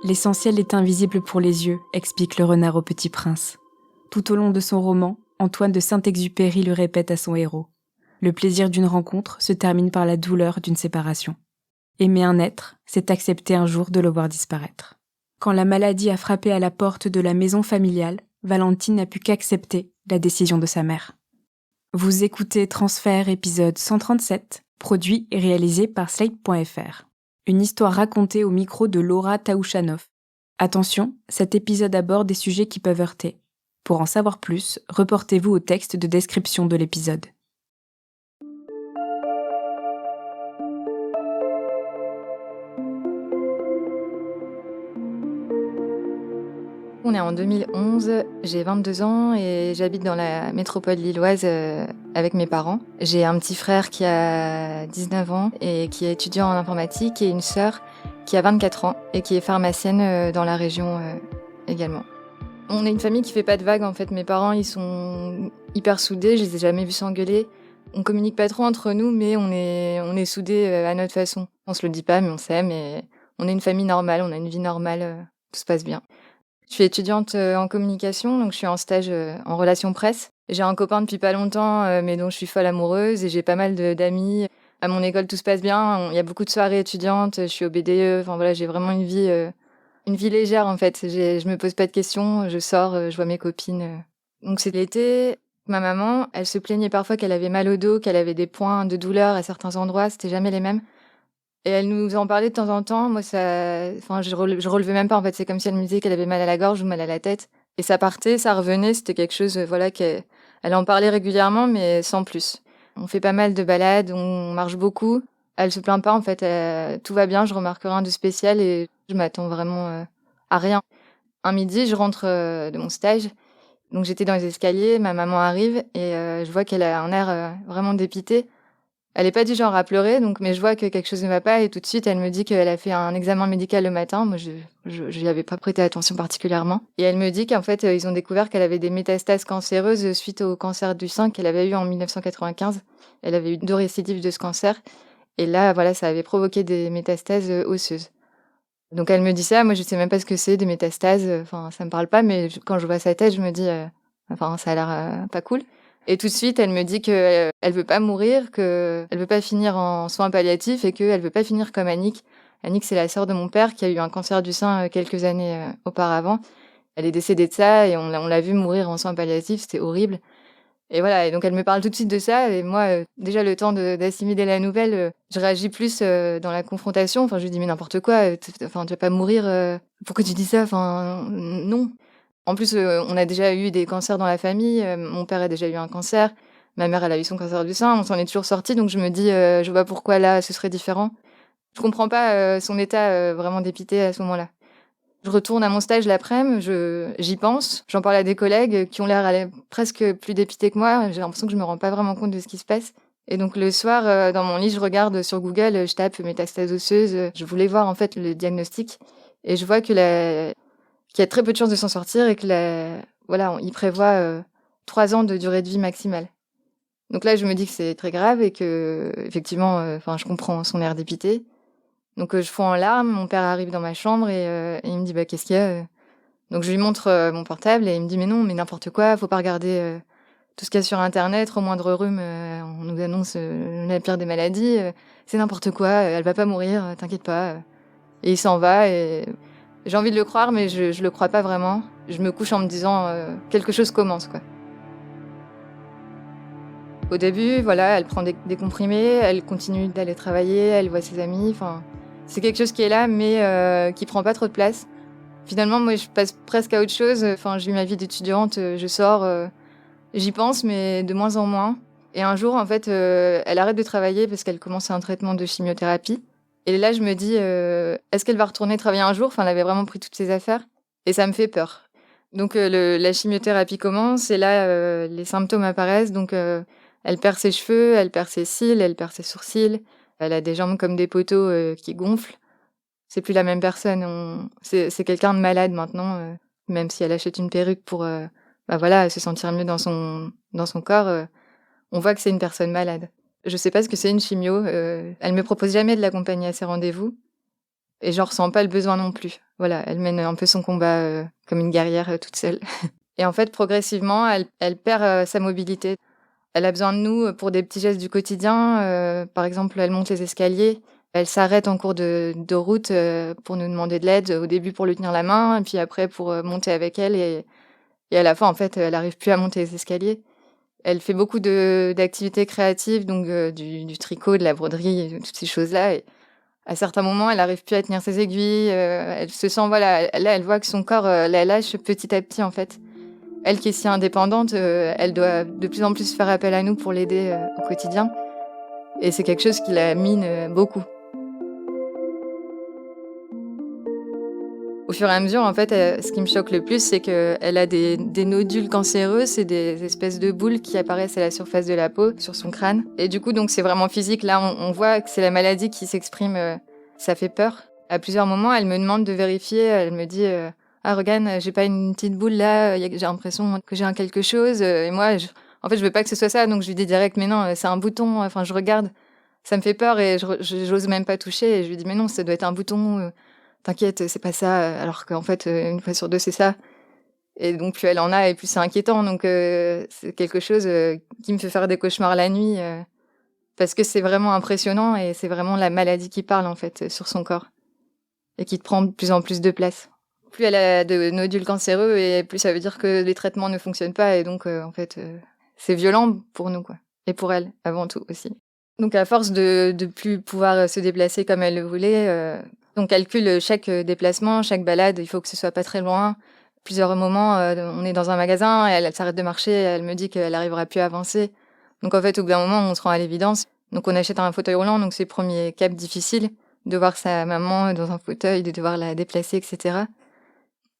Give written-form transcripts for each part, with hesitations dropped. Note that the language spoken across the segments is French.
L'essentiel est invisible pour les yeux, explique le renard au Petit Prince. Tout au long de son roman, Antoine de Saint-Exupéry le répète à son héros. Le plaisir d'une rencontre se termine par la douleur d'une séparation. Aimer un être, c'est accepter un jour de le voir disparaître. Quand la maladie a frappé à la porte de la maison familiale, Valentine n'a pu qu'accepter la décision de sa mère. Vous écoutez Transfert épisode 137, produit et réalisé par Slate.fr. Une histoire racontée au micro de Laura Taouchanoff. Attention, cet épisode aborde des sujets qui peuvent heurter. Pour en savoir plus, reportez-vous au texte de description de l'épisode. On est en 2011, j'ai 22 ans et j'habite dans la métropole lilloise avec mes parents. J'ai un petit frère qui a 19 ans et qui est étudiant en informatique et une sœur qui a 24 ans et qui est pharmacienne dans la région également. On est une famille qui fait pas de vagues en fait. Mes parents, ils sont hyper soudés, je les ai jamais vus s'engueuler. On communique pas trop entre nous, mais on est soudés à notre façon. On se le dit pas, mais on s'aime et on est une famille normale, on a une vie normale, tout se passe bien. Je suis étudiante en communication, donc je suis en stage en relations presse. J'ai un copain depuis pas longtemps, mais dont je suis folle amoureuse, et j'ai pas mal d'amis. À mon école, tout se passe bien. Il y a beaucoup de soirées étudiantes. Je suis au BDE. Enfin voilà, j'ai vraiment une vie légère en fait. Je me pose pas de questions. Je sors, je vois mes copines. Donc c'est l'été. Ma maman, elle se plaignait parfois qu'elle avait mal au dos, qu'elle avait des points de douleur à certains endroits. C'était jamais les mêmes. Et elle nous en parlait de temps en temps. Moi, je relevais même pas, en fait. C'est comme si elle me disait qu'elle avait mal à la gorge ou mal à la tête. Et ça partait, ça revenait. C'était quelque chose, elle en parlait régulièrement, mais sans plus. On fait pas mal de balades, on marche beaucoup. Elle se plaint pas, en fait. Tout va bien, je remarque rien de spécial et je m'attends vraiment à rien. Un midi, je rentre de mon stage. Donc, j'étais dans les escaliers, ma maman arrive et je vois qu'elle a un air vraiment dépité. Elle est pas du genre à pleurer, mais je vois que quelque chose ne va pas et tout de suite, elle me dit qu'elle a fait un examen médical le matin. Moi, je n'y avais pas prêté attention particulièrement. Et elle me dit qu'en fait, ils ont découvert qu'elle avait des métastases cancéreuses suite au cancer du sein qu'elle avait eu en 1995. Elle avait eu 2 récidives de ce cancer. Et là, voilà, ça avait provoqué des métastases osseuses. Donc elle me dit ça, moi je sais même pas ce que c'est des métastases, enfin ça me parle pas, mais quand je vois sa tête, je me dis, ça a l'air pas cool. Et tout de suite, elle me dit que elle veut pas mourir, que elle veut pas finir en soins palliatifs et qu'elle veut pas finir comme Annick. Annick, c'est la sœur de mon père qui a eu un cancer du sein quelques années auparavant. Elle est décédée de ça et on l'a vue mourir en soins palliatifs, c'était horrible. Et voilà, et donc elle me parle tout de suite de ça et moi, déjà le temps d'assimiler la nouvelle, je réagis plus dans la confrontation. Enfin, je lui dis: «Mais n'importe quoi, tu vas pas mourir, pourquoi tu dis ça? Enfin, non». En plus, on a déjà eu des cancers dans la famille, mon père a déjà eu un cancer, ma mère, elle a eu son cancer du sein, on s'en est toujours sortis, donc je me dis, je vois pourquoi là, ce serait différent. Je comprends pas, son état, vraiment dépité à ce moment-là. Je retourne à mon stage l'après-midi, j'y pense, j'en parle à des collègues qui ont l'air presque plus dépités que moi. J'ai l'impression que je me rends pas vraiment compte de ce qui se passe. Et donc le soir, dans mon lit, je regarde sur Google, je tape métastase osseuse. Je voulais voir en fait le diagnostic et je vois qu'il y a très peu de chances de s'en sortir et que voilà, il prévoit 3 ans de durée de vie maximale. Donc là, je me dis que c'est très grave et que effectivement, je comprends son air dépité. Donc je fonds en larmes, mon père arrive dans ma chambre et il me dit: «Bah, qu'est-ce qu'il y a?» Donc je lui montre mon portable et il me dit: «Mais non, mais n'importe quoi, faut pas regarder tout ce qu'il y a sur internet, au moindre rhume, on nous annonce la pire des maladies, c'est n'importe quoi, elle va pas mourir, t'inquiète pas». Et il s'en va et j'ai envie de le croire, mais je le crois pas vraiment. Je me couche en me disant quelque chose commence, quoi. Au début, voilà, elle prend des comprimés, elle continue d'aller travailler, elle voit ses amis, c'est quelque chose qui est là, mais qui prend pas trop de place. Finalement, moi, je passe presque à autre chose. Je vis ma vie d'étudiante, je sors, j'y pense, mais de moins en moins. Et un jour, en fait, elle arrête de travailler parce qu'elle commence un traitement de chimiothérapie. Et là, je me dis, est-ce qu'elle va retourner travailler un jour? Elle avait vraiment pris toutes ses affaires. Et ça me fait peur. Donc, la chimiothérapie commence et là, les symptômes apparaissent. Donc, elle perd ses cheveux, elle perd ses cils, elle perd ses sourcils. Elle a des jambes comme des poteaux qui gonflent. C'est plus la même personne. C'est quelqu'un de malade maintenant, même si elle achète une perruque pour se sentir mieux dans son corps, on voit que c'est une personne malade. Je sais pas ce que c'est une chimio, elle me propose jamais de l'accompagner à ses rendez-vous. Et j'en ressens pas le besoin non plus. Voilà, elle mène un peu son combat comme une guerrière toute seule. Et en fait, progressivement, elle perd sa mobilité. Elle a besoin de nous pour des petits gestes du quotidien. Par exemple, elle monte les escaliers. Elle s'arrête en cours de route pour nous demander de l'aide. Au début, pour lui tenir la main, et puis après, pour monter avec elle. Et à la fin, en fait, elle arrive plus à monter les escaliers. Elle fait beaucoup d'activités créatives, donc du tricot, de la broderie, toutes ces choses-là. Et à certains moments, elle arrive plus à tenir ses aiguilles. Elle se sent, voilà, là, elle voit que son corps la lâche petit à petit, en fait. Elle qui est si indépendante, elle doit de plus en plus faire appel à nous pour l'aider au quotidien. Et c'est quelque chose qui la mine beaucoup. Au fur et à mesure, en fait, ce qui me choque le plus, c'est qu'elle a des nodules cancéreux, c'est des espèces de boules qui apparaissent à la surface de la peau, sur son crâne. Et du coup, donc c'est vraiment physique. Là, on voit que c'est la maladie qui s'exprime. Ça fait peur. À plusieurs moments, elle me demande de vérifier. Elle me dit ah, regarde, j'ai pas une petite boule là. J'ai l'impression que j'ai un quelque chose. Et moi, en fait, je veux pas que ce soit ça. Donc je lui dis direct, mais non, c'est un bouton. Enfin, je regarde. Ça me fait peur et j'ose même pas toucher. Et je lui dis, mais non, ça doit être un bouton. T'inquiète, c'est pas ça, alors qu'en fait, une fois sur deux, c'est ça. Et donc, plus elle en a, et plus c'est inquiétant. Donc, c'est quelque chose qui me fait faire des cauchemars la nuit, parce que c'est vraiment impressionnant, et c'est vraiment la maladie qui parle, en fait, sur son corps, et qui te prend de plus en plus de place. Plus elle a de nodules cancéreux, et plus ça veut dire que les traitements ne fonctionnent pas, et donc, en fait, c'est violent pour nous, quoi. Et pour elle, avant tout, aussi. Donc, à force de plus pouvoir se déplacer comme elle le voulait, on calcule chaque déplacement, chaque balade, il faut que ce soit pas très loin. Plusieurs moments, on est dans un magasin, elle s'arrête de marcher, elle me dit qu'elle arrivera plus à avancer. Donc en fait, au bout d'un moment, on se rend à l'évidence. Donc on achète un fauteuil roulant, donc c'est le premier cap difficile, de voir sa maman dans un fauteuil, de devoir la déplacer, etc.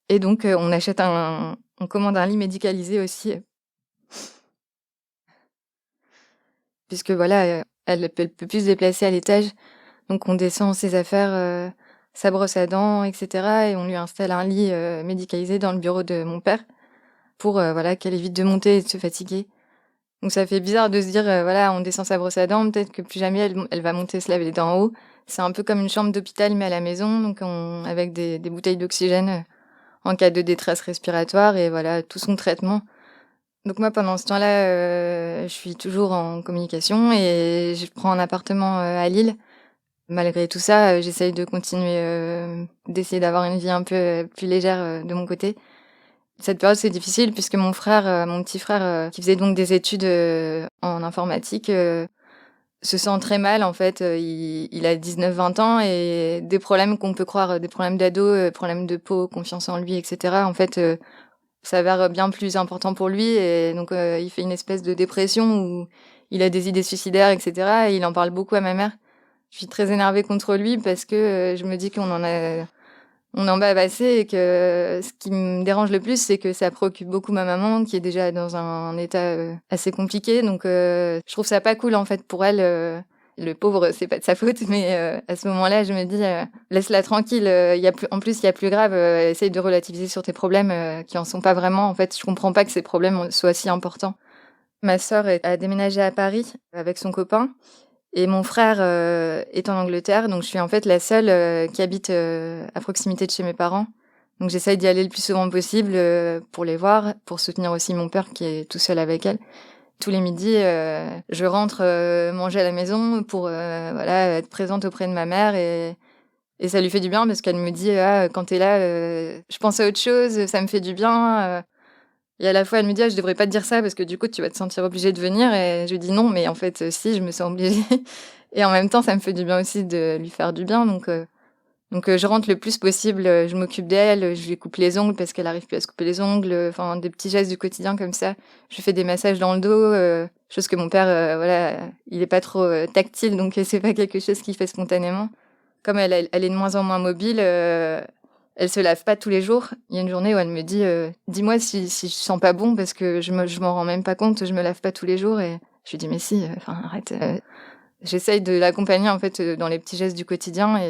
Et donc on commande un lit médicalisé aussi, puisque voilà, elle peut plus se déplacer à l'étage. Donc on descend ses affaires, sa brosse à dents, etc. Et on lui installe un lit médicalisé dans le bureau de mon père pour voilà, qu'elle évite de monter et de se fatiguer. Donc ça fait bizarre de se dire, voilà, on descend sa brosse à dents, peut-être que plus jamais elle va monter se laver les dents en haut. C'est un peu comme une chambre d'hôpital mais à la maison, donc avec des bouteilles d'oxygène en cas de détresse respiratoire et voilà, tout son traitement. Donc moi, pendant ce temps-là, je suis toujours en communication et je prends un appartement à Lille. Malgré tout ça, j'essaye de continuer, d'essayer d'avoir une vie un peu plus légère de mon côté. Cette période, c'est difficile puisque mon petit frère, qui faisait donc des études en informatique, se sent très mal en fait. Il a 19-20 ans et des problèmes qu'on peut croire des problèmes d'ado, problèmes de peau, confiance en lui, etc. En fait, s'avère bien plus important pour lui et donc il fait une espèce de dépression où il a des idées suicidaires, etc. Et il en parle beaucoup à ma mère. Je suis très énervée contre lui parce que je me dis on en bat assez et que ce qui me dérange le plus, c'est que ça préoccupe beaucoup ma maman qui est déjà dans un état assez compliqué. Donc je trouve ça pas cool en fait pour elle. Le pauvre, c'est pas de sa faute, mais à ce moment-là, je me dis laisse-la tranquille. En plus, il y a plus grave. Essaye de relativiser sur tes problèmes qui en sont pas vraiment. En fait, je comprends pas que ces problèmes soient si importants. Ma sœur a déménagé à Paris avec son copain. Et mon frère est en Angleterre, donc je suis en fait la seule qui habite à proximité de chez mes parents. Donc j'essaye d'y aller le plus souvent possible pour les voir, pour soutenir aussi mon père qui est tout seul avec elle. Tous les midis, je rentre manger à la maison pour voilà, être présente auprès de ma mère et ça lui fait du bien parce qu'elle me dit ah, quand t'es là, je pense à autre chose, ça me fait du bien. Et à la fois, elle me dit: «Ah, je devrais pas te dire ça parce que du coup, tu vas te sentir obligée de venir» et je lui dis: «Non, mais en fait, si, je me sens obligée» et en même temps, ça me fait du bien aussi de lui faire du bien donc je rentre le plus possible, je m'occupe d'elle, je lui coupe les ongles parce qu'elle arrive plus à se couper les ongles, enfin des petits gestes du quotidien comme ça. Je lui fais des massages dans le dos, chose que mon père, voilà, il est pas trop, tactile donc c'est pas quelque chose qu'il fait spontanément. Comme elle est de moins en moins mobile, elle se lave pas tous les jours. Il y a une journée où elle me dit dis-moi si je sens pas bon parce que je m'en rends même pas compte, je me lave pas tous les jours et je lui dis mais si, enfin arrête. J'essaye de l'accompagner en fait dans les petits gestes du quotidien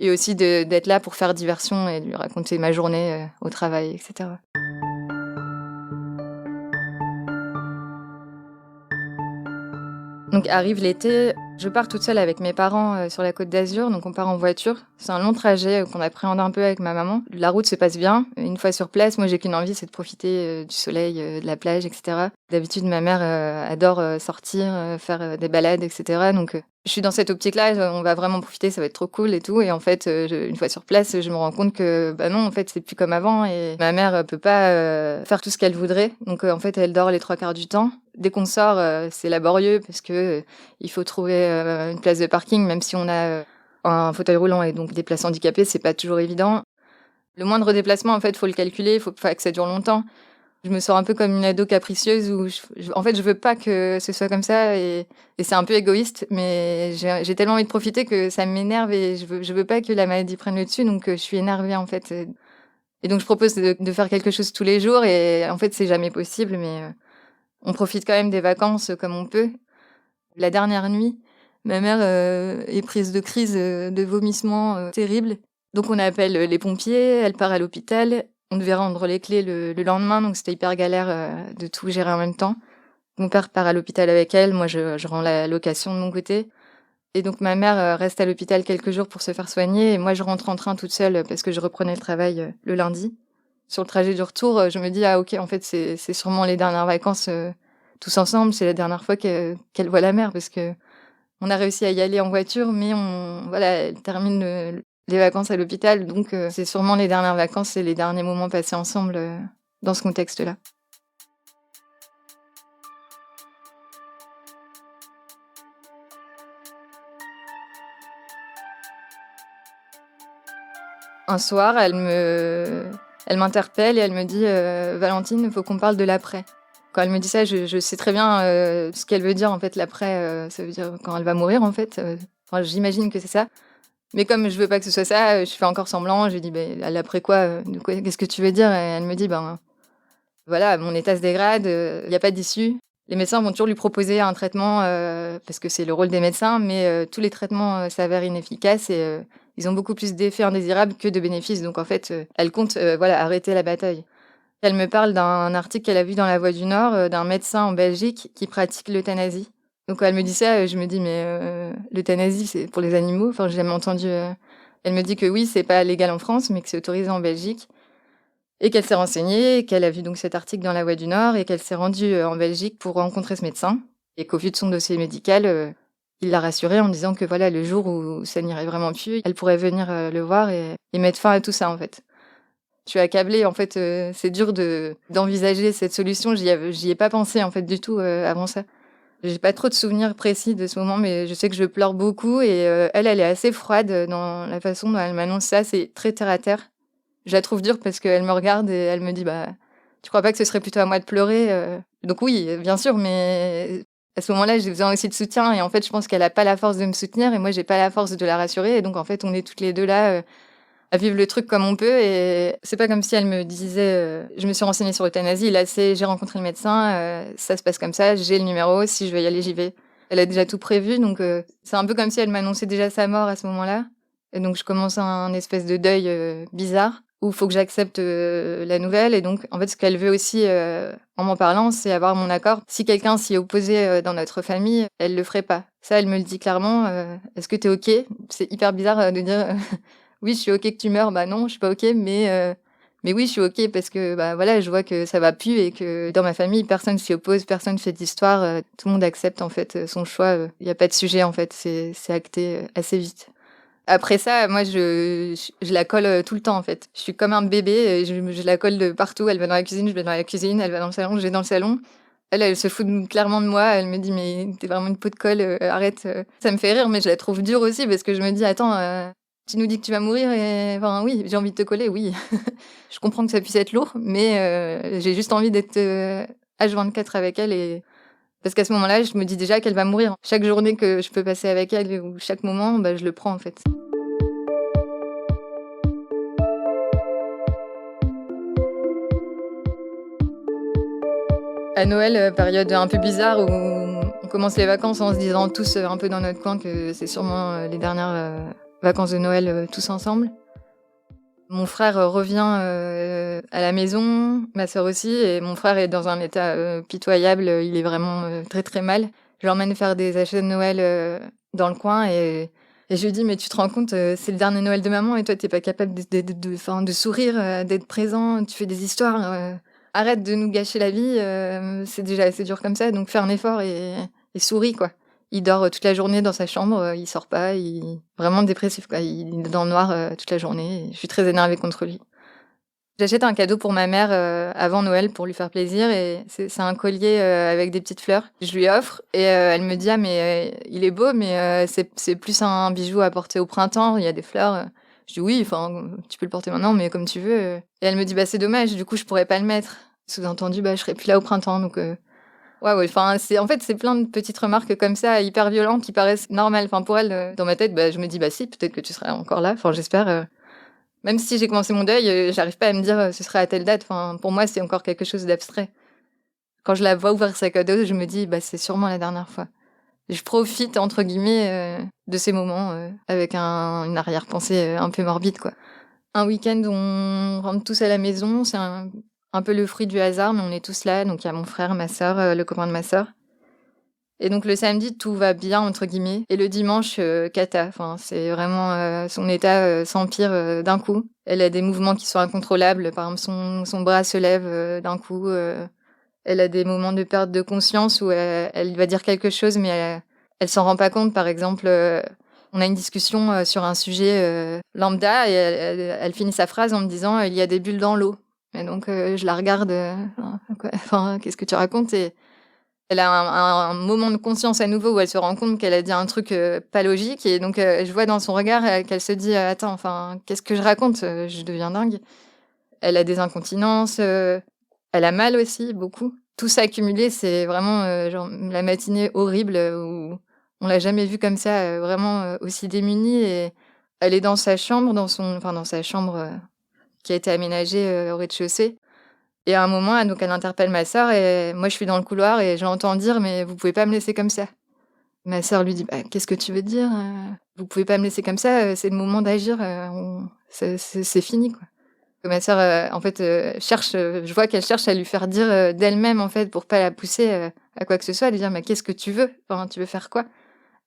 et aussi d'être là pour faire diversion et de lui raconter ma journée au travail, etc. Donc arrive l'été, Je pars toute seule avec mes parents sur la Côte d'Azur, donc on part en voiture. C'est un long trajet qu'on appréhende un peu avec ma maman. La route se passe bien. Une fois sur place, moi j'ai qu'une envie, c'est de profiter du soleil, de la plage, etc. D'habitude, ma mère adore sortir, faire des balades, etc. Donc je suis dans cette optique-là, on va vraiment profiter, ça va être trop cool et tout. Et en fait, une fois sur place, je me rends compte que bah non, en fait, c'est plus comme avant. Et ma mère peut pas faire tout ce qu'elle voudrait. Donc en fait, elle dort les 3/4 du temps. Dès qu'on sort, c'est laborieux parce que il faut trouver une place de parking, même si on a un fauteuil roulant et donc des places handicapées, c'est pas toujours évident. Le moindre déplacement, en fait, faut le calculer, faut pas que ça dure longtemps. Je me sens un peu comme une ado capricieuse où en fait, je veux pas que ce soit comme ça et c'est un peu égoïste, mais j'ai tellement envie de profiter que ça m'énerve et je veux pas que la maladie prenne le dessus, donc je suis énervée, en fait. Et donc je propose de faire quelque chose tous les jours et en fait, c'est jamais possible, mais on profite quand même des vacances comme on peut. La dernière nuit, ma mère est prise de crise de vomissements terribles. Donc on appelle les pompiers, elle part à l'hôpital. On devait rendre les clés le lendemain, donc c'était hyper galère de tout gérer en même temps. Mon père part à l'hôpital avec elle, moi je rends la location de mon côté. Et donc ma mère reste à l'hôpital quelques jours pour se faire soigner et moi je rentre en train toute seule parce que je reprenais le travail le lundi. Sur le trajet du retour, je me dis ah ok, en fait c'est sûrement les dernières vacances tous ensemble, c'est la dernière fois qu'elle voit la mer parce que on a réussi à y aller en voiture, mais voilà, elle termine les vacances à l'hôpital, donc c'est sûrement les dernières vacances et les derniers moments passés ensemble dans ce contexte-là. Un soir, elle m'interpelle et elle me dit Valentine, il faut qu'on parle de l'après. Quand elle me dit ça, je sais très bien ce qu'elle veut dire en fait. L'après, ça veut dire quand elle va mourir en fait. Enfin, j'imagine que c'est ça. Mais comme je veux pas que ce soit ça, je fais encore semblant. Je lui dis l'après quoi, qu'est-ce que tu veux dire? Et elle me dit voilà, mon état se dégrade, il y a pas d'issue. Les médecins vont toujours lui proposer un traitement parce que c'est le rôle des médecins, mais tous les traitements s'avèrent inefficaces et ils ont beaucoup plus d'effets indésirables que de bénéfices. Donc en fait, elle compte voilà, arrêter la bataille. Elle me parle d'un article qu'elle a vu dans La Voix du Nord d'un médecin en Belgique qui pratique l'euthanasie. Donc quand elle me dit ça, je me dis mais l'euthanasie c'est pour les animaux. Enfin, j'ai jamais entendu. Elle me dit que oui, c'est pas légal en France, mais que c'est autorisé en Belgique. Et qu'elle s'est renseignée, qu'elle a vu donc cet article dans La Voix du Nord et qu'elle s'est rendue en Belgique pour rencontrer ce médecin. Et qu'au vu de son dossier médical, il l'a rassurée en disant que voilà, le jour où ça n'irait vraiment plus, elle pourrait venir le voir et mettre fin à tout ça en fait. Je suis accablée en fait, c'est dur d'envisager cette solution. J'y ai pas pensé en fait du tout avant ça. J'ai pas trop de souvenirs précis de ce moment, mais je sais que je pleure beaucoup et elle est assez froide dans la façon dont elle m'annonce ça. C'est très terre à terre. Je la trouve dure parce qu'elle me regarde et elle me dit tu crois pas que ce serait plutôt à moi de pleurer Donc oui, bien sûr, mais à ce moment-là, j'ai besoin aussi de soutien et en fait, je pense qu'elle a pas la force de me soutenir et moi, j'ai pas la force de la rassurer et donc en fait, on est toutes les deux là à vivre le truc comme on peut et c'est pas comme si elle me disait je me suis renseignée sur l'euthanasie, là j'ai rencontré le médecin, ça se passe comme ça, j'ai le numéro, si je veux y aller, j'y vais. Elle a déjà tout prévu, donc c'est un peu comme si elle m'annonçait déjà sa mort à ce moment-là et donc je commence un espèce de deuil bizarre où il faut que j'accepte la nouvelle et donc en fait ce qu'elle veut aussi en m'en parlant, c'est avoir mon accord. Si quelqu'un s'y opposait dans notre famille, elle le ferait pas. Ça, elle me le dit clairement. Est-ce que t'es ok? C'est hyper bizarre de dire oui, je suis ok que tu meurs. Bah non, je suis pas ok, mais oui, je suis ok parce que bah voilà, je vois que ça va plus et que dans ma famille, personne s'y oppose, personne fait d'histoire, tout le monde accepte en fait son choix. Il y a pas de sujet en fait, c'est acté assez vite. Après ça, moi, je la colle tout le temps, en fait. Je suis comme un bébé, je la colle de partout. Elle va dans la cuisine, je vais dans la cuisine. Elle va dans le salon, je vais dans le salon. Elle se fout clairement de moi. Elle me dit, mais t'es vraiment une peau de colle, arrête. Ça me fait rire, mais je la trouve dure aussi parce que je me dis, attends, tu nous dis que tu vas mourir et enfin, oui, j'ai envie de te coller, oui. Je comprends que ça puisse être lourd, mais j'ai juste envie d'être H24 avec elle et parce qu'à ce moment-là, je me dis déjà qu'elle va mourir. Chaque journée que je peux passer avec elle ou chaque moment, bah, je le prends en fait. À Noël, période un peu bizarre où on commence les vacances en se disant tous un peu dans notre coin que c'est sûrement les dernières vacances de Noël tous ensemble. Mon frère revient à la maison, ma sœur aussi, et mon frère est dans un état pitoyable, il est vraiment très très mal. Je l'emmène faire des achats de Noël dans le coin et je lui dis: «Mais tu te rends compte, c'est le dernier Noël de maman et toi, t'es pas capable de sourire, d'être présent, tu fais des histoires, arrête de nous gâcher la vie, c'est déjà assez dur comme ça, donc fais un effort et souris, quoi». Il dort, toute la journée dans sa chambre, il sort pas, vraiment dépressif, quoi. Il est dans le noir, toute la journée et je suis très énervée contre lui. J'achète un cadeau pour ma mère, avant Noël pour lui faire plaisir et c'est un collier, avec des petites fleurs. Je lui offre et elle me dit: «Ah mais, il est beau mais, c'est plus un bijou à porter au printemps, il y a des fleurs», Je dis: «Oui, enfin, tu peux le porter maintenant mais comme tu veux», et elle me dit: «Bah, c'est dommage, du coup, je pourrais pas le mettre». Sous-entendu, bah, je serai plus là au printemps donc ouais, enfin, c'est plein de petites remarques comme ça, hyper violentes, qui paraissent normales. Enfin, pour elle, dans ma tête, bah, je me dis: «Bah si, peut-être que tu seras encore là». Enfin, j'espère, même si j'ai commencé mon deuil, j'arrive pas à me dire, «Ce sera à telle date». Enfin, pour moi, c'est encore quelque chose d'abstrait. Quand je la vois ouvrir sa cadeau, je me dis: «Bah, c'est sûrement la dernière fois». Je «profite» entre guillemets, de ces moments, avec une arrière-pensée, un peu morbide, quoi. Un week-end où on rentre tous à la maison, c'est un peu le fruit du hasard, mais on est tous là. Donc il y a mon frère, ma sœur, le copain de ma sœur. Et donc le samedi, tout va bien entre guillemets et le dimanche, cata. Enfin, c'est vraiment, son état, s'empire, d'un coup. Elle a des mouvements qui sont incontrôlables. Par exemple, son bras se lève, d'un coup, elle a des moments de perte de conscience où, elle va dire quelque chose, mais elle s'en rend pas compte. Par exemple, on a une discussion, sur un sujet, lambda et elle finit sa phrase en me disant: «Il y a des bulles dans l'eau». Et donc, je la regarde, quoi, enfin, qu'est-ce que tu racontes? Et elle a un moment de conscience à nouveau où elle se rend compte qu'elle a dit un truc, pas logique et donc, je vois dans son regard, qu'elle se dit: «Attends, enfin, qu'est-ce que je raconte? Je deviens dingue». Elle a des incontinences, elle a mal aussi, beaucoup. Tout ça accumulé, c'est vraiment, genre la matinée horrible, où on l'a jamais vue comme ça, vraiment, aussi démunie et elle est dans sa chambre, dans sa chambre, qui a été aménagée, au rez-de-chaussée. Et à un moment, elle interpelle ma sœur et moi, je suis dans le couloir et je l'entends dire: «Mais vous pouvez pas me laisser comme ça». Ma sœur lui dit: «Bah, qu'est-ce que tu veux dire? Vous pouvez pas me laisser comme ça, c'est le moment d'agir, on c'est fini, quoi». Ma sœur, en fait, cherche, je vois qu'elle cherche à lui faire dire, d'elle-même, en fait, pour pas la pousser, à quoi que ce soit, lui dire: «Mais qu'est-ce que tu veux? Enfin, tu veux faire quoi?»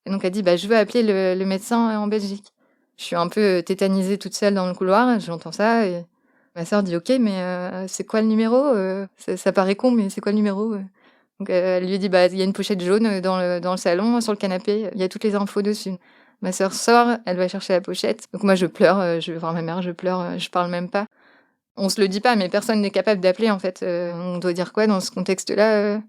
Et donc elle dit: «Bah, je veux appeler le médecin, en Belgique». Je suis un peu, tétanisée toute seule dans le couloir, j'entends ça et ma sœur dit: «OK, mais c'est quoi le numéro? Ça paraît con, mais c'est quoi le numéro?» Donc elle lui dit: «Bah, il y a une pochette jaune, dans le salon, sur le canapé, il y a toutes les infos dessus». Ma sœur sort, elle va chercher la pochette. Donc moi je pleure, je vais voir ma mère, je pleure, je parle même pas. On se le dit pas, mais personne n'est capable d'appeler, en fait, on doit dire quoi dans ce contexte-là?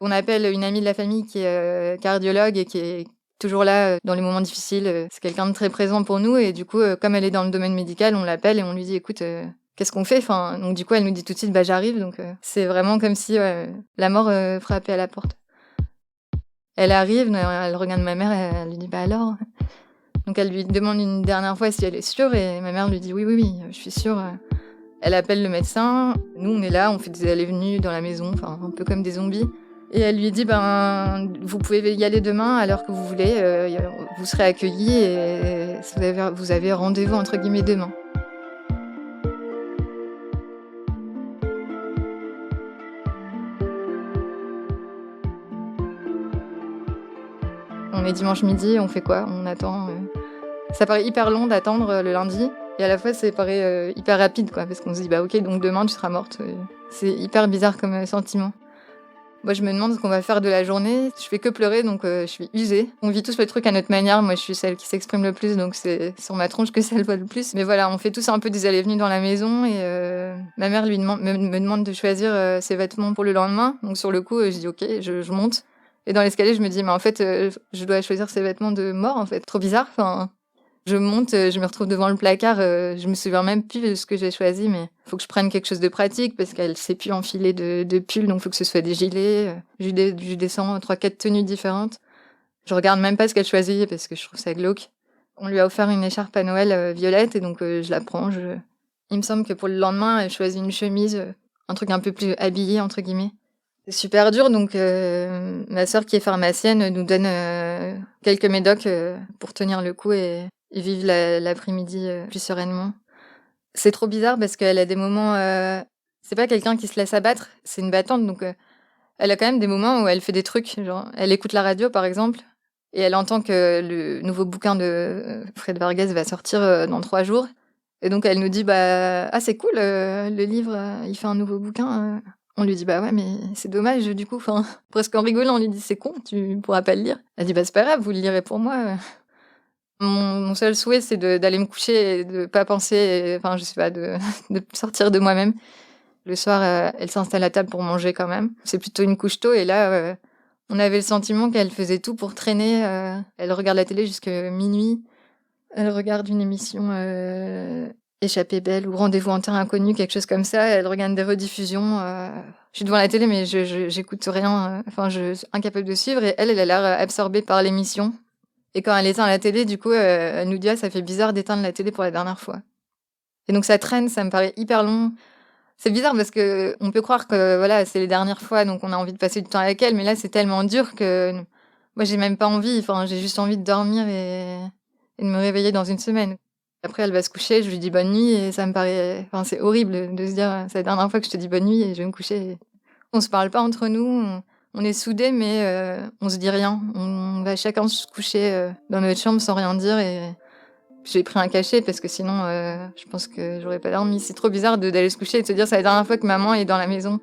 On appelle une amie de la famille qui est, cardiologue et qui est toujours là, dans les moments difficiles, c'est quelqu'un de très présent pour nous et du coup, comme elle est dans le domaine médical, on l'appelle et on lui dit: «Écoute, qu'est-ce qu'on fait?» Enfin, donc du coup, elle nous dit tout de suite: «Bah, j'arrive», donc c'est vraiment comme si, la mort, frappait à la porte. Elle arrive, elle regarde ma mère et elle lui dit: «Bah, alors?» Donc elle lui demande une dernière fois si elle est sûre et ma mère lui dit: «Oui, oui, oui, je suis sûre». Elle appelle le médecin. Nous, on est là, on fait des allées-venues dans la maison, enfin, un peu comme des zombies. Et elle lui dit: «Ben, vous pouvez y aller demain à l'heure que vous voulez, vous serez accueillis et vous avez "rendez-vous" entre guillemets demain». On est dimanche midi, on fait quoi? On attend, ça paraît hyper long d'attendre, le lundi et à la fois ça paraît, hyper rapide, quoi, parce qu'on se dit: «Bah, OK, donc demain tu seras morte», c'est hyper bizarre comme, sentiment. Moi, je me demande ce qu'on va faire de la journée. Je fais que pleurer, donc je suis usée. On vit tous le truc à notre manière. Moi, je suis celle qui s'exprime le plus, donc c'est sur ma tronche que ça le voit le plus. Mais voilà, on fait tous un peu des allées et venues dans la maison et ma mère me demande de choisir, ses vêtements pour le lendemain. Donc sur le coup, je dis: «OK», je monte et dans l'escalier, je me dis: «Mais en fait, je dois choisir ses vêtements de mort, en fait». Trop bizarre, enfin. Je monte, je me retrouve devant le placard, je me souviens même plus de ce que j'ai choisi, mais faut que je prenne quelque chose de pratique parce qu'elle sait plus enfiler de pull, donc faut que ce soit des gilets, je lui descends 3-4 tenues différentes. Je regarde même pas ce qu'elle choisit parce que je trouve ça glauque. On lui a offert une écharpe à Noël, violette et donc je la prends, il me semble que pour le lendemain, elle choisit une chemise, un truc un peu plus «habillé» entre guillemets. C'est super dur donc ma sœur qui est pharmacienne nous donne, quelques médocs, pour tenir le coup et vivre l'après-midi, plus sereinement. C'est trop bizarre parce qu'elle a des moments, c'est pas quelqu'un qui se laisse abattre, c'est une battante donc elle a quand même des moments où elle fait des trucs, genre elle écoute la radio par exemple Et elle entend que le nouveau bouquin de Fred Vargas va sortir dans 3 jours. Et donc elle nous dit ah c'est cool, le livre, il fait un nouveau bouquin. On lui dit ouais mais c'est dommage du coup, enfin presque en rigolant on lui dit c'est con, tu pourras pas le lire. Elle dit c'est pas grave, vous le lirez pour moi. Mon seul souhait c'est d'aller me coucher et de pas penser, enfin je sais pas, de sortir de moi-même. Le soir elle s'installe à table pour manger quand même. C'est plutôt une couche tôt et là on avait le sentiment qu'elle faisait tout pour traîner. Elle regarde la télé jusqu'à minuit. Elle regarde une émission Échappée belle ou Rendez-vous en terre inconnue, quelque chose comme ça. Elle regarde des rediffusions. Je suis devant la télé, mais j'écoute rien. Enfin, je suis incapable de suivre. Et elle a l'air absorbée par l'émission. Et quand elle éteint la télé, du coup, elle nous dit ça fait bizarre d'éteindre la télé pour la dernière fois. Et donc ça traîne, ça me paraît hyper long. C'est bizarre parce que on peut croire que voilà, c'est les dernières fois, donc on a envie de passer du temps avec elle. Mais là, c'est tellement dur que moi, j'ai même pas envie. Enfin, j'ai juste envie de dormir et de me réveiller dans une semaine. Après, elle va se coucher, je lui dis bonne nuit et ça me paraît... Enfin, c'est horrible de se dire c'est la dernière fois que je te dis bonne nuit et je vais me coucher. On se parle pas entre nous, on est soudés mais on se dit rien. On va chacun se coucher dans notre chambre sans rien dire et j'ai pris un cachet parce que sinon je pense que j'aurais pas dormi. C'est trop bizarre d'aller se coucher et de se dire c'est la dernière fois que maman est dans la maison.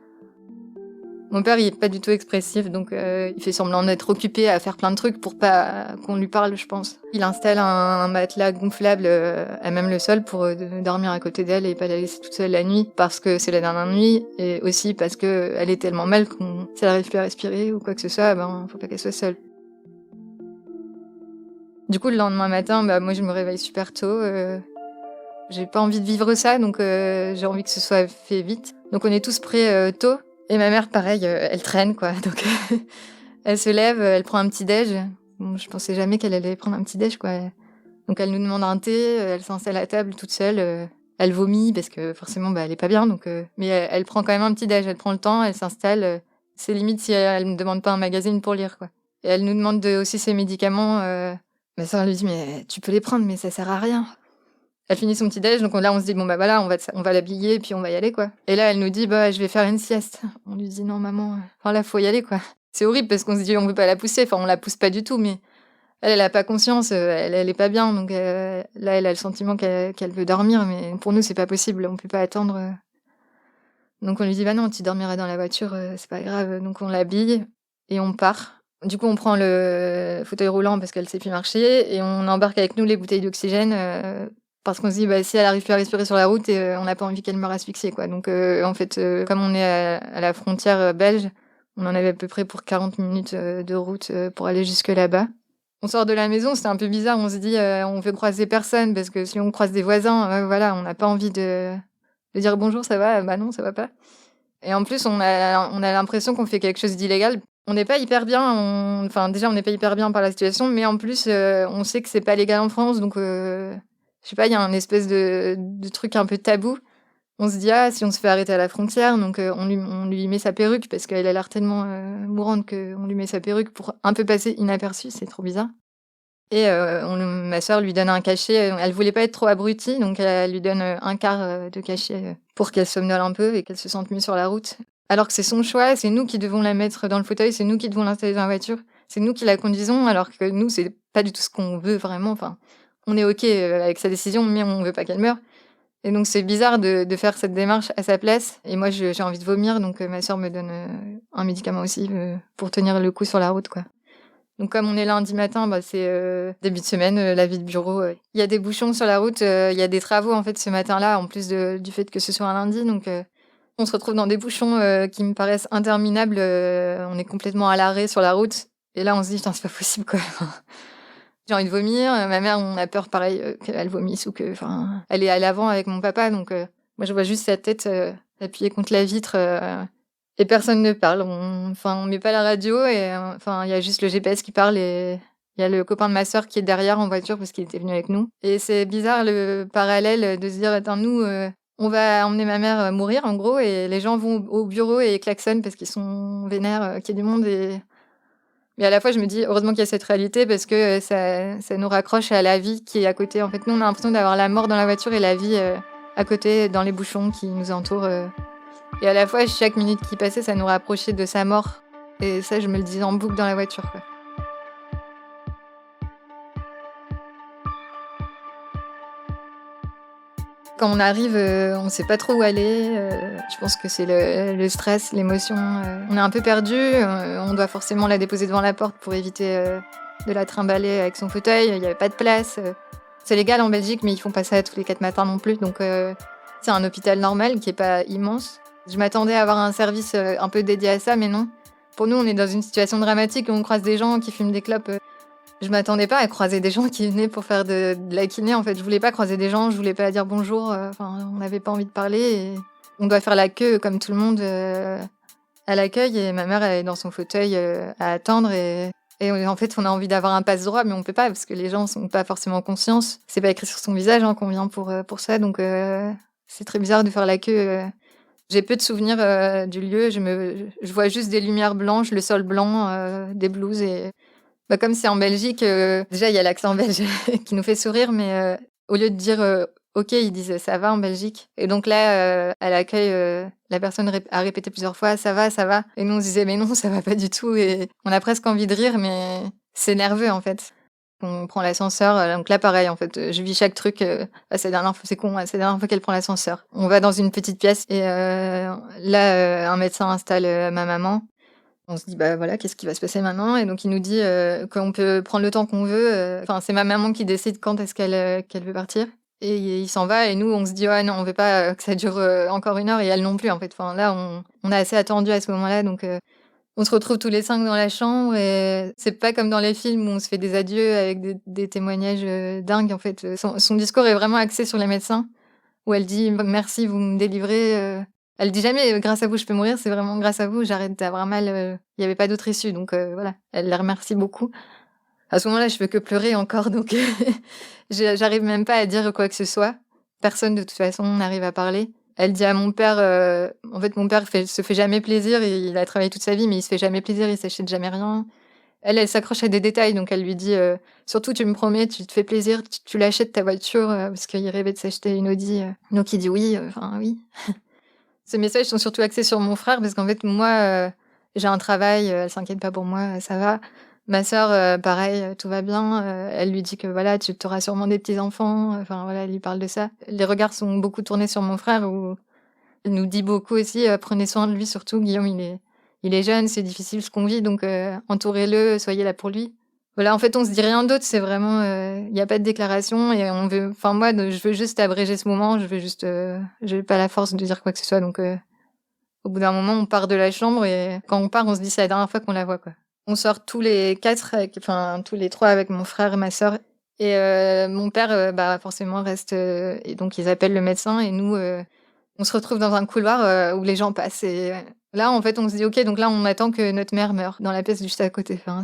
Mon père, il est pas du tout expressif, donc il fait semblant d'être occupé à faire plein de trucs pour pas qu'on lui parle, je pense. Il installe un matelas gonflable à même le sol pour dormir à côté d'elle et pas la laisser toute seule la nuit, parce que c'est la dernière nuit, et aussi parce que elle est tellement mal qu'on, si elle arrive plus à respirer ou quoi que ce soit, faut pas qu'elle soit seule. Du coup, le lendemain matin, moi je me réveille super tôt. J'ai pas envie de vivre ça, donc j'ai envie que ce soit fait vite. Donc on est tous prêts tôt. Et ma mère, pareil, elle traîne, quoi. Donc, elle se lève, elle prend un petit déj. Bon, je pensais jamais qu'elle allait prendre un petit déj, quoi. Donc, elle nous demande un thé, elle s'installe à table toute seule. Elle vomit parce que forcément, elle est pas bien. Donc, mais elle prend quand même un petit déj. Elle prend le temps, elle s'installe. C'est limite si elle me demande pas un magazine pour lire, quoi. Et elle nous demande aussi ses médicaments. Ma soeur lui dit mais tu peux les prendre, mais ça sert à rien. Elle finit son petit déj, donc là on se dit voilà, on va l'habiller et puis on va y aller, quoi. Et là elle nous dit je vais faire une sieste. On lui dit non maman, enfin là faut y aller, quoi. C'est horrible parce qu'on se dit on veut pas la pousser, enfin on la pousse pas du tout, mais elle a pas conscience, elle est pas bien, donc là elle a le sentiment qu'elle veut dormir, mais pour nous c'est pas possible, on peut pas attendre. Donc on lui dit non, tu dormiras dans la voiture, c'est pas grave. Donc on l'habille et on part. Du coup on prend le fauteuil roulant parce qu'elle sait plus marcher et on embarque avec nous les bouteilles d'oxygène. Parce qu'on se dit si elle arrive plus à respirer sur la route, on n'a pas envie qu'elle meure asphyxiée, quoi. Donc en fait, comme on est à la frontière belge, on en avait à peu près pour 40 minutes de route pour aller jusque là-bas. On sort de la maison, c'était un peu bizarre. On se dit on veut croiser personne parce que si on croise des voisins, voilà, on n'a pas envie de dire bonjour, ça va. Non, ça va pas. Et en plus, on a l'impression qu'on fait quelque chose d'illégal. On n'est pas hyper bien. Enfin, déjà, on n'est pas hyper bien par la situation, mais en plus, on sait que c'est pas légal en France, donc. Je sais pas, il y a un espèce de truc un peu tabou. On se dit si on se fait arrêter à la frontière, donc on lui met sa perruque parce qu'elle a l'air tellement mourante qu'on lui met sa perruque pour un peu passer inaperçu, c'est trop bizarre. Et ma sœur lui donne un cachet. Elle voulait pas être trop abrutie, donc elle lui donne un quart de cachet pour qu'elle somnole un peu et qu'elle se sente mieux sur la route. Alors que c'est son choix, c'est nous qui devons la mettre dans le fauteuil, c'est nous qui devons l'installer dans la voiture, c'est nous qui la conduisons, alors que nous c'est pas du tout ce qu'on veut vraiment. Enfin, on est ok avec sa décision, mais on veut pas qu'elle meure. Et donc c'est bizarre de faire cette démarche à sa place. Et moi j'ai envie de vomir, donc ma sœur me donne un médicament aussi pour tenir le coup sur la route, quoi. Donc comme on est lundi matin, c'est début de semaine, la vie de bureau. Il y a des bouchons sur la route, il y a des travaux en fait ce matin-là, en plus du fait que ce soit un lundi. Donc on se retrouve dans des bouchons qui me paraissent interminables. On est complètement à l'arrêt sur la route. Et là on se dit putain c'est pas possible, quoi. J'ai envie de vomir. Ma mère, on a peur pareil qu'elle vomisse ou que, enfin, elle est à l'avant avec mon papa, donc moi je vois juste sa tête appuyée contre la vitre et personne ne parle. On met pas la radio et il y a juste le GPS qui parle et il y a le copain de ma sœur qui est derrière en voiture parce qu'il était venu avec nous. Et c'est bizarre le parallèle de se dire attends nous on va emmener ma mère mourir en gros et les gens vont au bureau et klaxonnent parce qu'ils sont vénères qu'il y ait du monde et mais à la fois, je me dis, heureusement qu'il y a cette réalité parce que ça nous raccroche à la vie qui est à côté. En fait, nous, on a l'impression d'avoir la mort dans la voiture et la vie à côté, dans les bouchons qui nous entourent. Et à la fois, chaque minute qui passait, ça nous rapprochait de sa mort. Et ça, je me le disais en boucle dans la voiture, quoi. Quand on arrive, on sait pas trop où aller. Je pense que c'est le stress, l'émotion. On est un peu perdu. On doit forcément la déposer devant la porte pour éviter de la trimballer avec son fauteuil. Il n'y avait pas de place. C'est légal en Belgique, mais ils font pas ça tous les 4 matins non plus. Donc c'est un hôpital normal qui est pas immense. Je m'attendais à avoir un service un peu dédié à ça, mais non. Pour nous, on est dans une situation dramatique où on croise des gens qui fument des clopes. Je m'attendais pas à croiser des gens qui venaient pour faire de la kiné. En fait, je voulais pas croiser des gens, je voulais pas dire bonjour. On n'avait pas envie de parler. Et on doit faire la queue comme tout le monde à l'accueil. Et ma mère, elle est dans son fauteuil à attendre. Et en fait, on a envie d'avoir un passe-droit, mais on peut pas parce que les gens sont pas forcément conscients. C'est pas écrit sur son visage qu'on vient pour ça. Donc, c'est très bizarre de faire la queue. J'ai peu de souvenirs du lieu. Je vois juste des lumières blanches, le sol blanc, des blouses et... comme c'est en Belgique, déjà il y a l'accent belge qui nous fait sourire, mais au lieu de dire OK, ils disent ça va en Belgique. Et donc là, à l'accueil, la personne a répété plusieurs fois ça va, ça va. Et nous on se disait mais non, ça va pas du tout. Et on a presque envie de rire, mais c'est nerveux en fait. On prend l'ascenseur, donc là pareil en fait, je vis chaque truc. C'est la dernière fois, c'est con, c'est la dernière fois qu'elle prend l'ascenseur. On va dans une petite pièce et là un médecin installe ma maman. On se dit, bah voilà, qu'est-ce qui va se passer maintenant? Et donc, il nous dit qu'on peut prendre le temps qu'on veut. Enfin, c'est ma maman qui décide quand est-ce qu'elle veut partir. Et il s'en va. Et nous, on se dit, ouais, non, on veut pas que ça dure encore 1 heure. Et elle non plus, en fait. Enfin, là, on a assez attendu à ce moment-là. Donc, on se retrouve tous les 5 dans la chambre. Et c'est pas comme dans les films où on se fait des adieux avec des témoignages dingues, en fait. Son discours est vraiment axé sur les médecins. Où elle dit, merci, vous me délivrez. Elle dit jamais grâce à vous je peux mourir, c'est vraiment grâce à vous j'arrête d'avoir mal, il y avait pas d'autre issue donc voilà, elle les remercie beaucoup. À ce moment-là, je peux que pleurer encore donc j'arrive même pas à dire quoi que ce soit. Personne de toute façon n'arrive à parler. Elle dit à mon père en fait mon père se fait jamais plaisir, il a travaillé toute sa vie mais il se fait jamais plaisir, il s'achète jamais rien. Elle s'accroche à des détails donc elle lui dit surtout tu me promets, tu te fais plaisir, tu l'achètes ta voiture parce qu'il rêvait de s'acheter une Audi. Donc il dit oui, oui. Ces messages sont surtout axés sur mon frère parce qu'en fait, moi, j'ai un travail, elle s'inquiète pas pour moi, ça va. Ma sœur, pareil, tout va bien. Elle lui dit que voilà, tu auras sûrement des petits-enfants. Enfin voilà, elle lui parle de ça. Les regards sont beaucoup tournés sur mon frère où elle nous dit beaucoup aussi, prenez soin de lui surtout. Guillaume, il est jeune, c'est difficile ce qu'on vit, donc entourez-le, soyez là pour lui. Voilà, en fait, on se dit rien d'autre, c'est vraiment, il y a pas de déclaration et on veut, enfin moi, je veux juste abréger ce moment, je veux juste, j'ai pas la force de dire quoi que ce soit, donc au bout d'un moment, on part de la chambre et quand on part, on se dit c'est la dernière fois qu'on la voit, quoi. On sort tous les 4, tous les 3 avec mon frère et ma sœur et mon père, forcément reste et donc ils appellent le médecin et nous, on se retrouve dans un couloir où les gens passent et là, en fait, on se dit OK, donc là, on attend que notre mère meure dans la pièce juste à côté. Enfin,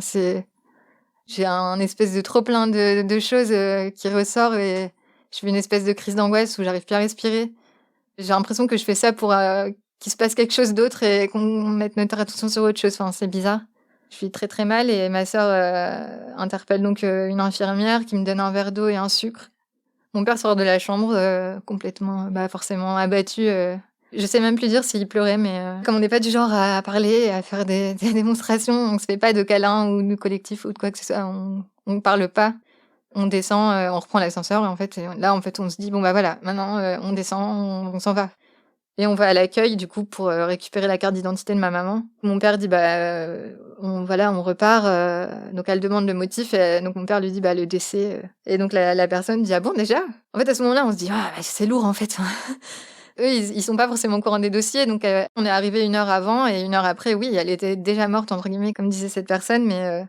j'ai un espèce de trop plein de choses qui ressort et je fais une espèce de crise d'angoisse où j'arrive plus à respirer. J'ai l'impression que je fais ça pour qu'il se passe quelque chose d'autre et qu'on mette notre attention sur autre chose. Enfin, c'est bizarre. Je suis très très mal et ma sœur interpelle donc une infirmière qui me donne un verre d'eau et un sucre. Mon père sort de la chambre complètement, forcément abattu. Je sais même plus dire s'il pleurait, mais comme on n'est pas du genre à parler, à faire des démonstrations, on se fait pas de câlins ou de collectif ou de quoi que ce soit, on parle pas. On descend, on reprend l'ascenseur et en fait, là, en fait, on se dit bon voilà, maintenant on descend, on s'en va. Et on va à l'accueil du coup pour récupérer la carte d'identité de ma maman. Mon père dit on repart. Donc elle demande le motif et donc mon père lui dit le décès. Et donc la personne dit ah bon déjà. En fait à ce moment-là on se dit c'est lourd en fait. Eux, ils sont pas forcément au courant des dossiers, donc on est arrivé 1 heure avant et 1 heure après, oui, elle était déjà morte entre guillemets, comme disait cette personne, mais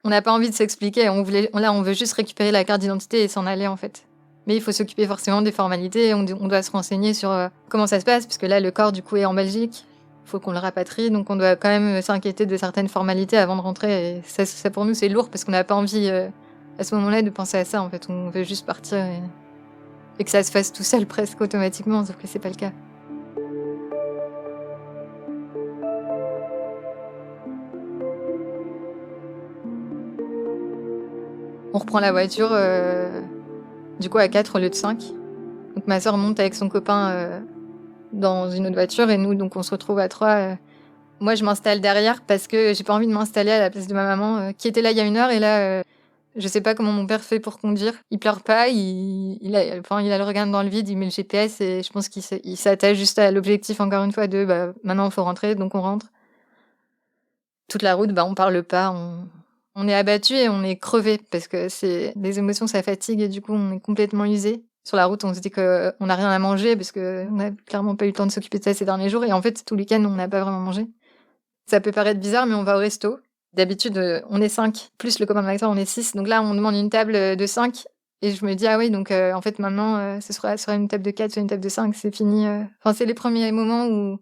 on n'a pas envie de s'expliquer. On veut juste récupérer la carte d'identité et s'en aller en fait. Mais il faut s'occuper forcément des formalités. On doit se renseigner sur comment ça se passe, parce que là, le corps du coup est en Belgique. Il faut qu'on le rapatrie, donc on doit quand même s'inquiéter de certaines formalités avant de rentrer. Et ça pour nous, c'est lourd parce qu'on n'a pas envie à ce moment-là de penser à ça. En fait, on veut juste partir et que ça se fasse tout seul presque automatiquement, sauf que c'est pas le cas. On reprend la voiture du coup à 4 au lieu de 5. Donc ma sœur monte avec son copain dans une autre voiture et nous donc on se retrouve à 3. Moi je m'installe derrière parce que j'ai pas envie de m'installer à la place de ma maman qui était là il y a 1 heure et là Je sais pas comment mon père fait pour conduire. Il pleure pas, il a le regard dans le vide, il met le GPS et je pense il s'attache juste à l'objectif, encore une fois, de maintenant il faut rentrer, donc on rentre. Toute la route, on parle pas, on est abattu et on est crevé parce que les émotions, ça fatigue et du coup on est complètement usé. Sur la route, on se dit qu'on n'a rien à manger parce qu'on n'a clairement pas eu le temps de s'occuper de ça ces derniers jours et en fait, tout le week-end, on n'a pas vraiment mangé. Ça peut paraître bizarre, mais on va au resto. D'habitude, on est 5, plus le copain de Maxence, on est 6. Donc là, on demande une table de 5. Et je me dis, ah oui, donc en fait, maintenant, ce sera une table de 4, soit une table de 5, c'est fini. Enfin, c'est les premiers moments où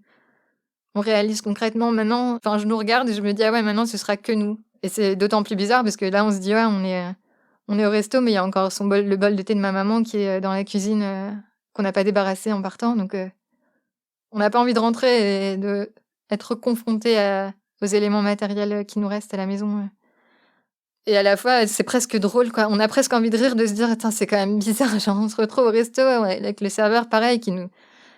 on réalise concrètement maintenant. Enfin, je nous regarde et je me dis, ah ouais, maintenant, ce sera que nous. Et c'est d'autant plus bizarre parce que là, on se dit, ouais, on est au resto, mais il y a encore le bol de thé de ma maman qui est dans la cuisine, qu'on n'a pas débarrassé en partant. Donc, on n'a pas envie de rentrer et d'être confronté aux éléments matériels qui nous restent à la maison. Et à la fois, c'est presque drôle, quoi. On a presque envie de rire, de se dire, attends, c'est quand même bizarre, genre, on se retrouve au resto, ouais, avec le serveur, pareil, qui nous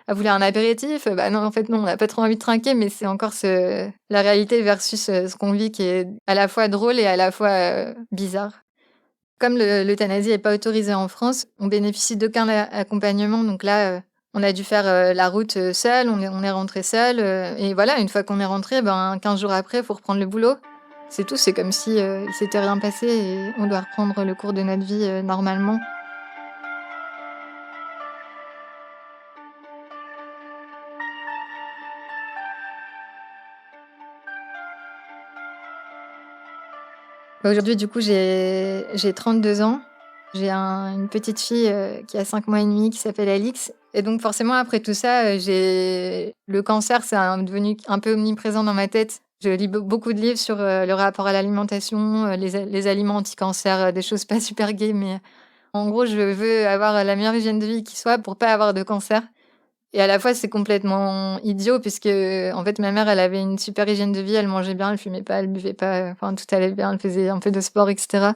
a voulu un apéritif. Non, en fait, non, on n'a pas trop envie de trinquer, mais c'est encore la réalité versus ce qu'on vit qui est à la fois drôle et à la fois bizarre. Comme l'euthanasie n'est pas autorisée en France, on bénéficie d'aucun accompagnement, donc là, on a dû faire la route seul, on est rentré seul. Et voilà, une fois qu'on est rentré, 15 jours après, il faut reprendre le boulot. C'est tout, c'est comme si il s'était rien passé et on doit reprendre le cours de notre vie normalement. Aujourd'hui, du coup, j'ai 32 ans. J'ai une petite fille qui a 5 mois et demi qui s'appelle Alix. Et donc forcément, après tout ça, le cancer, c'est devenu un peu omniprésent dans ma tête. Je lis beaucoup de livres sur le rapport à l'alimentation, les aliments anti-cancer, des choses pas super gaies, mais en gros, je veux avoir la meilleure hygiène de vie qui soit pour pas avoir de cancer. Et à la fois, c'est complètement idiot puisque, en fait, ma mère, elle avait une super hygiène de vie, elle mangeait bien, elle fumait pas, elle buvait pas, enfin, tout allait bien, elle faisait un peu de sport, etc.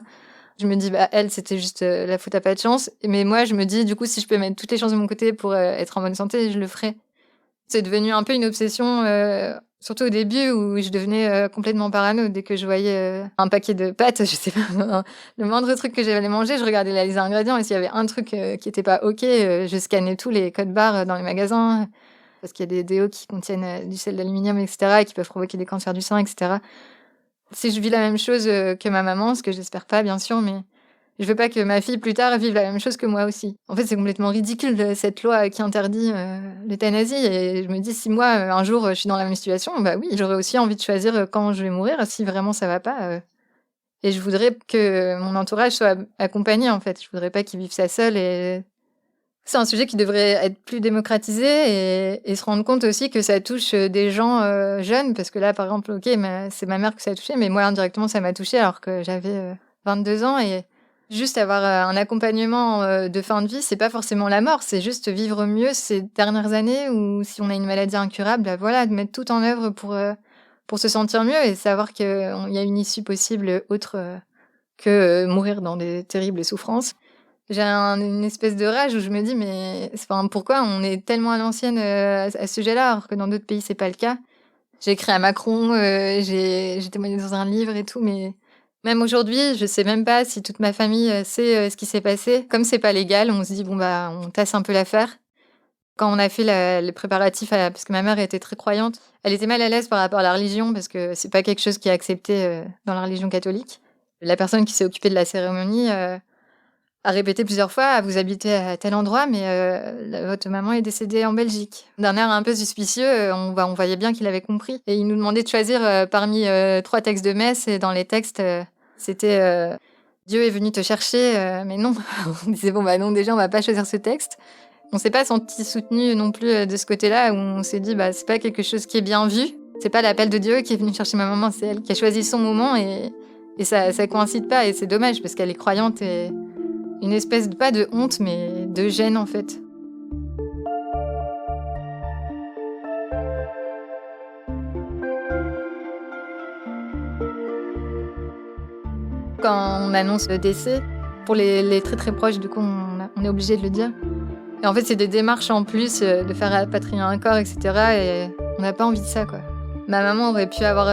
Je me dis, elle, c'était juste la faute à pas de chance. Mais moi, je me dis, du coup, si je peux mettre toutes les chances de mon côté pour être en bonne santé, je le ferai. C'est devenu un peu une obsession, surtout au début où je devenais complètement parano. Dès que je voyais un paquet de pâtes, je sais pas, le moindre truc que j'allais manger, je regardais la liste d'ingrédients et s'il y avait un truc qui était pas OK, je scannais tous les codes barres dans les magasins parce qu'il y a des déos qui contiennent du sel d'aluminium, etc., et qui peuvent provoquer des cancers du sein, etc. Si je vis la même chose que ma maman, ce que j'espère pas, bien sûr, mais je veux pas que ma fille, plus tard, vive la même chose que moi aussi. En fait, c'est complètement ridicule, cette loi qui interdit l'euthanasie. Et je me dis, si moi, un jour, je suis dans la même situation, oui, j'aurais aussi envie de choisir quand je vais mourir, si vraiment ça va pas. Et je voudrais que mon entourage soit accompagné, en fait. Je voudrais pas qu'il vive ça seul. Et c'est un sujet qui devrait être plus démocratisé et se rendre compte aussi que ça touche des gens jeunes. Parce que là, par exemple, OK, c'est ma mère que ça a touché, mais moi, indirectement, ça m'a touchée alors que j'avais 22 ans. Et juste avoir un accompagnement de fin de vie, c'est pas forcément la mort, c'est juste vivre mieux ces dernières années ou si on a une maladie incurable, voilà, de mettre tout en œuvre pour se sentir mieux et savoir qu'il y a une issue possible autre que mourir dans des terribles souffrances. J'ai une espèce de rage où je me dis, mais pourquoi on est tellement à l'ancienne à ce sujet-là, alors que dans d'autres pays, c'est pas le cas. J'ai écrit à Macron, j'ai témoigné dans un livre et tout, mais même aujourd'hui, je sais même pas si toute ma famille sait ce qui s'est passé. Comme c'est pas légal, on se dit, on tasse un peu l'affaire. Quand on a fait les préparatifs, parce que ma mère était très croyante, elle était mal à l'aise par rapport à la religion, parce que c'est pas quelque chose qui est accepté dans la religion catholique. La personne qui s'est occupée de la cérémonie a répété plusieurs fois, vous habitez à tel endroit, mais votre maman est décédée en Belgique. D'un air un peu suspicieux, on voyait bien qu'il avait compris. Et il nous demandait de choisir parmi 3 textes de messe, et dans les textes, c'était Dieu est venu te chercher, mais non. On disait, non, déjà, on va pas choisir ce texte. On s'est pas senti soutenu non plus de ce côté-là, où on s'est dit, c'est pas quelque chose qui est bien vu. C'est pas l'appel de Dieu qui est venu chercher ma maman, c'est elle qui a choisi son moment, et ça coïncide pas, et c'est dommage, parce qu'elle est croyante, et une espèce, pas de honte, mais de gêne, en fait. Quand on annonce le décès, pour les très très proches, du coup, on est obligé de le dire. Et en fait, c'est des démarches en plus de faire rapatrier un corps, etc. Et on n'a pas envie de ça, quoi. Ma maman aurait pu avoir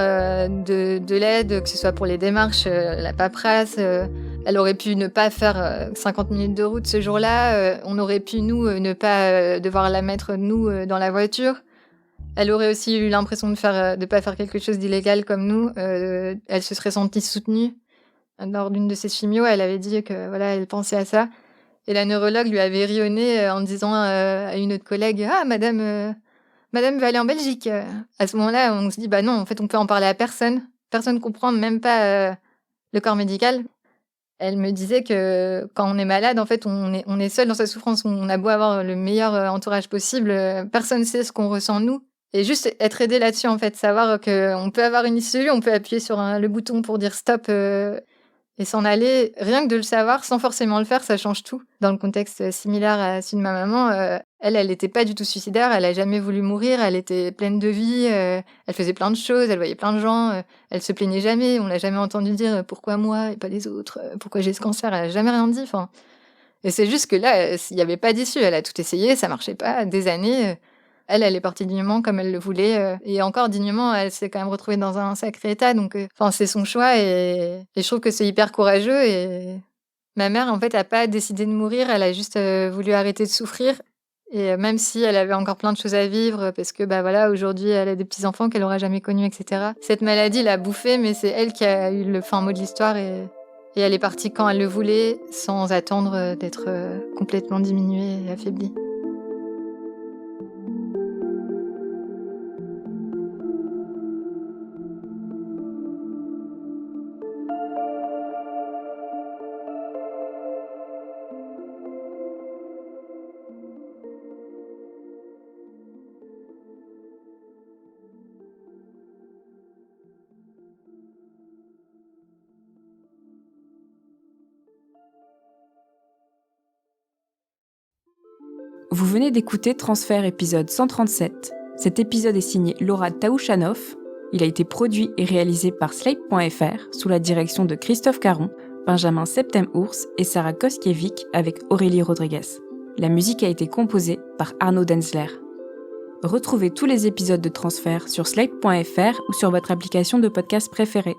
de l'aide, que ce soit pour les démarches, la paperasse. Elle aurait pu ne pas faire 50 minutes de route ce jour-là. On aurait pu, nous, ne pas devoir la mettre, nous, dans la voiture. Elle aurait aussi eu l'impression de pas faire quelque chose d'illégal comme nous. Elle se serait sentie soutenue. Lors d'une de ses chimios, elle avait dit que voilà, elle pensait à ça. Et la neurologue lui avait ri au nez en disant à une autre collègue « Ah, madame veut aller en Belgique ». À ce moment-là, on se dit « Bah non, en fait, on peut en parler à personne. Personne comprend, même pas le corps médical ». Elle me disait que quand on est malade, en fait, on est seul dans sa souffrance. On a beau avoir le meilleur entourage possible, personne ne sait ce qu'on ressent nous. Et juste être aidé là-dessus, en fait, savoir qu'on peut avoir une issue, on peut appuyer sur le bouton pour dire stop et s'en aller. Rien que de le savoir, sans forcément le faire, ça change tout. Dans le contexte similaire à celui de ma maman, elle n'était pas du tout suicidaire, elle n'a jamais voulu mourir, elle était pleine de vie, elle faisait plein de choses, elle voyait plein de gens, elle se plaignait jamais, on l'a jamais entendu dire pourquoi moi et pas les autres, pourquoi j'ai ce cancer, elle n'a jamais rien dit. Et c'est juste que là, il n'y avait pas d'issue, elle a tout essayé, ça marchait pas, des années. Elle est partie dignement comme elle le voulait. Et encore dignement, elle s'est quand même retrouvée dans un sacré état. Donc, c'est son choix et je trouve que c'est hyper courageux. Et ma mère, en fait, n'a pas décidé de mourir. Elle a juste voulu arrêter de souffrir. Et même si elle avait encore plein de choses à vivre, parce que bah voilà, aujourd'hui, elle a des petits-enfants qu'elle n'aura jamais connus, etc. Cette maladie l'a bouffée, mais c'est elle qui a eu le fin mot de l'histoire. Et elle est partie quand elle le voulait, sans attendre d'être complètement diminuée et affaiblie. Vous venez d'écouter Transfert épisode 137. Cet épisode est signé Laura Taouchanoff. Il a été produit et réalisé par Slate.fr sous la direction de Christophe Caron, Benjamin Septem-Ours et Sarah Koskiewicz avec Aurélie Rodriguez. La musique a été composée par Arnaud Denzler. Retrouvez tous les épisodes de Transfert sur Slate.fr ou sur votre application de podcast préférée.